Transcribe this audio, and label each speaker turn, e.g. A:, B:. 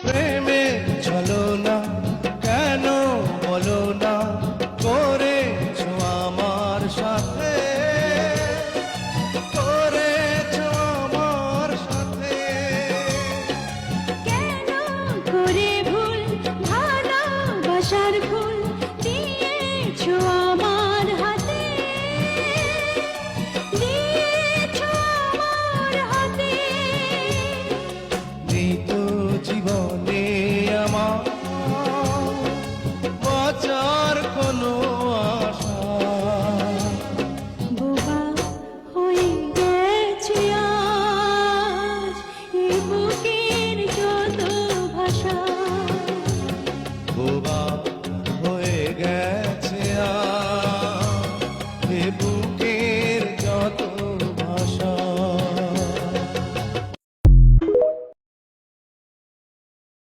A: প্রেমে চলো না কেন বলো না করেছো আমার সাথে, করেছো আমার সাথে।
B: কেন করে ভুল ভালোবাসার ভুল দিয়েছো আমার হাতে, দিয়েছো আমার হাতে।
A: মৃত জীবনে আমার বাঁচার কোনো আশা,
B: বোবা হয়ে গেছে আজ এ বুকের যত ভাষা।